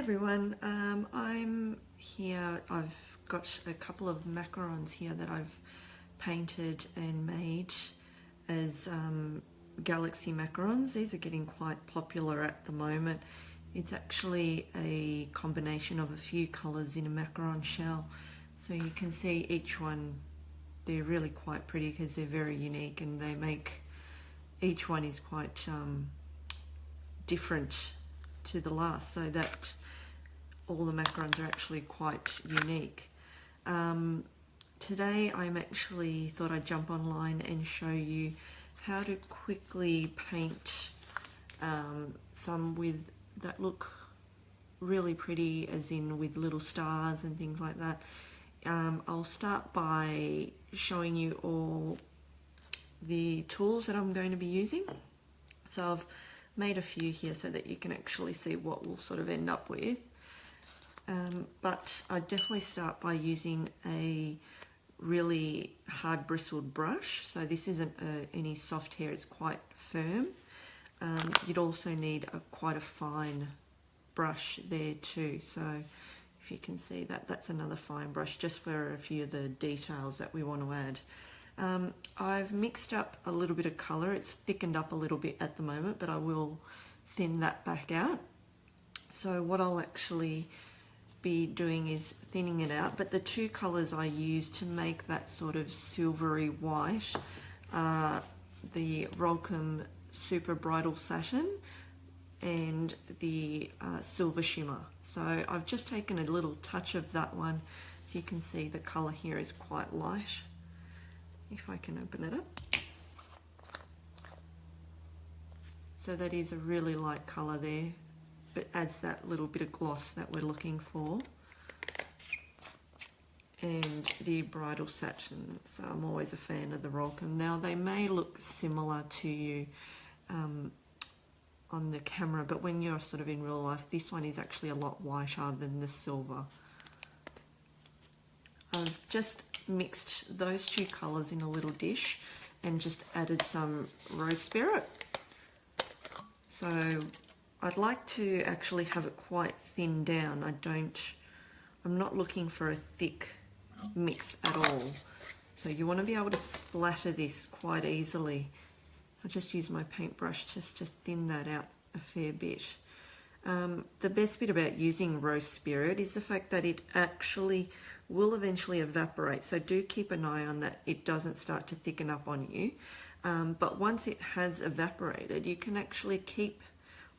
everyone, I'm here. I've got a couple of macarons here that I've painted and made as Galaxy Macarons. These are getting quite popular at the moment. It's actually a combination of a few colours in a macaron shell. So you can see each one, they're really quite pretty because they're very unique, and they make, each one is quite different to the last, so that all the macarons are actually quite unique. Today I'm actually thought I'd jump online and show you how to quickly paint some with that look really pretty, as in with little stars and things like that. I'll start by showing you all the tools that I'm going to be using. So I've made a few here so that you can actually see what we'll sort of end up with. But I definitely start by using a really hard bristled brush. So this isn't any soft hair, it's quite firm. You'd also need quite a fine brush there too. So if you can see that, that's another fine brush just for a few of the details that we want to add. I've mixed up a little bit of colour. It's thickened up a little bit at the moment, but I will thin that back out. So what I'll actually be doing is thinning it out, but the two colours I use to make that sort of silvery white are the Rolcom Super Bridal Satin and the Silver Shimmer. So I've just taken a little touch of that one, so you can see the colour here is quite light. If I can open it up. So that is a really light colour there, but adds that little bit of gloss that we're looking for. And the Bridal Satin, so I'm always a fan of the Rolcom. Now they may look similar to you on the camera, but when you're sort of in real life, this one is actually a lot whiter than the silver. I've just mixed those two colours in a little dish and just added some rose spirit. So I'd like to actually have it quite thin down. I'm not looking for a thick mix at all. So you want to be able to splatter this quite easily. I'll just use my paintbrush just to thin that out a fair bit. The best bit about using rose spirit is the fact that it actually will eventually evaporate, so do keep an eye on that it doesn't start to thicken up on you. But once it has evaporated, you can actually keep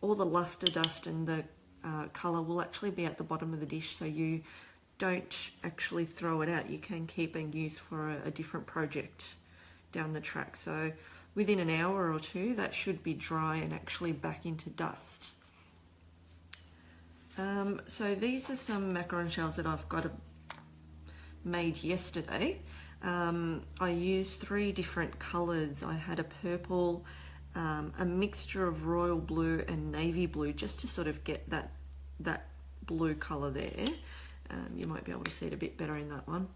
all the luster dust, and the colour will actually be at the bottom of the dish, so you don't actually throw it out. You can keep and use for a different project down the track. So within an hour or two, that should be dry and actually back into dust. So these are some macaron shells that I've got made yesterday. I used 3 different colours. I had a purple, a mixture of royal blue and navy blue, just to sort of get that blue colour there. You might be able to see it a bit better in that one.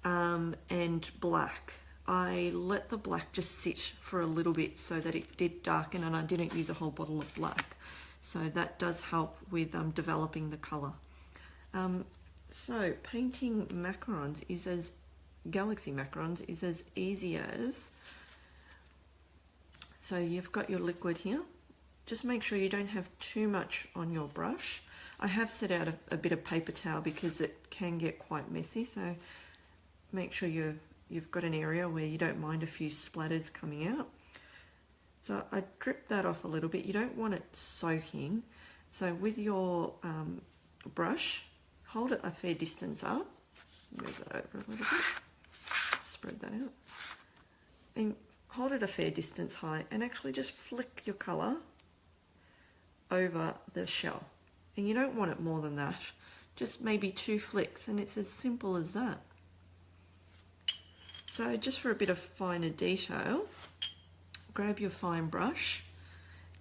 And black. I let the black just sit for a little bit so that it did darken, and I didn't use a whole bottle of black. So that does help with developing the colour. So painting macarons is Galaxy Macarons is as easy as, so you've got your liquid here. Just make sure you don't have too much on your brush. I have set out a bit of paper towel because it can get quite messy, so make sure you've got an area where you don't mind a few splatters coming out. So I dripped that off a little bit. You don't want it soaking. So with your brush, hold it a fair distance up. Move that over a little bit. Spread that out. And hold it a fair distance high, and actually just flick your colour over the shell. And you don't want it more than that. Just maybe 2 flicks, and it's as simple as that. So just for a bit of finer detail, grab your fine brush,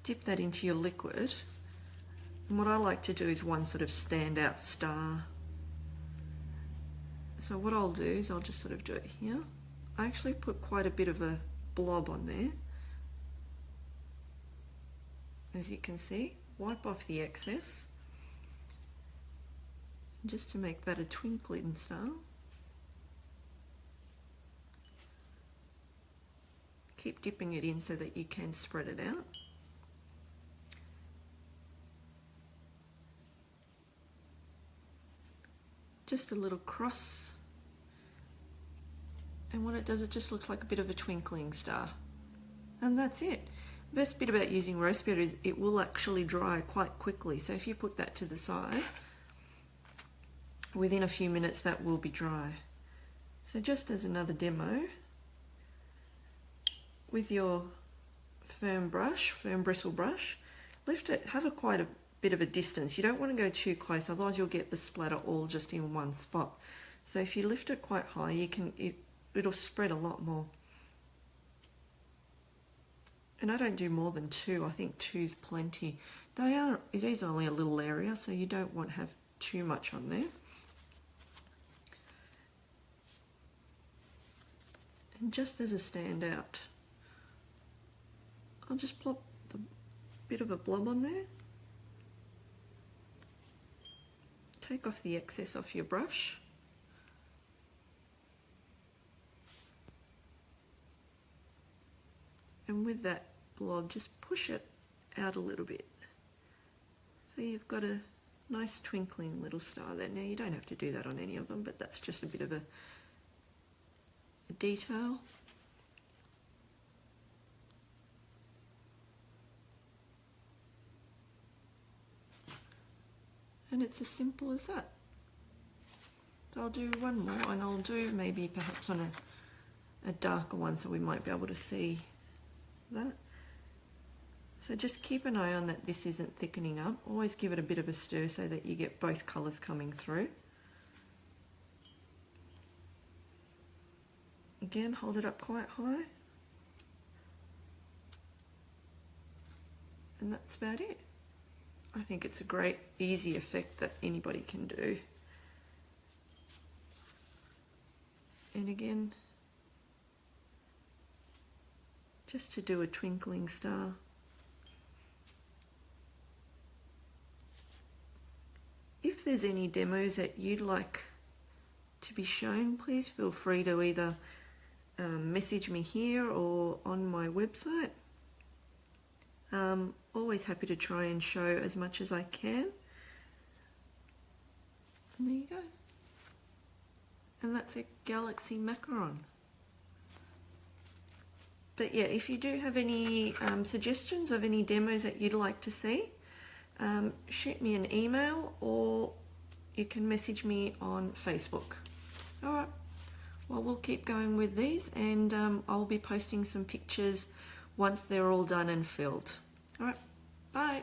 dip that into your liquid, and what I like to do is one sort of standout star. So what I'll do is I'll just sort of do it here. I actually put quite a bit of a blob on there. As you can see, wipe off the excess, just to make that a twinkling star. Keep dipping it in so that you can spread it out. Just a little cross, and what it does, it just looks like a bit of a twinkling star, and that's it. The best bit about using rose beer is it will actually dry quite quickly, so if you put that to the side, within a few minutes that will be dry. So just as another demo, with your firm bristle brush, lift it, have quite a bit of a distance. You don't want to go too close, otherwise you'll get the splatter all just in one spot. So if you lift it quite high, it'll spread a lot more. And I don't do more than 2. I think 2's plenty. It is only a little area, so you don't want to have too much on there. And just as a standout, I'll just plop a bit of a blob on there. Take off the excess off your brush. And with that blob, just push it out a little bit. So you've got a nice twinkling little star there. Now you don't have to do that on any of them, but that's just a bit of a detail. And it's as simple as that. So I'll do one more, and I'll do maybe perhaps on a darker one so we might be able to see that. So just keep an eye on that this isn't thickening up. Always give it a bit of a stir so that you get both colours coming through. Again, hold it up quite high. And that's about it. I think it's a great, easy effect that anybody can do. And again, just to do a twinkling star. If there's any demos that you'd like to be shown, please feel free to either message me here or on my website. Always happy to try and show as much as I can. And there you go. And that's a Galaxy Macaron. But yeah, if you do have any suggestions of any demos that you'd like to see, shoot me an email or you can message me on Facebook. Alright, well we'll keep going with these, and I'll be posting some pictures once they're all done and filled. Alright, bye.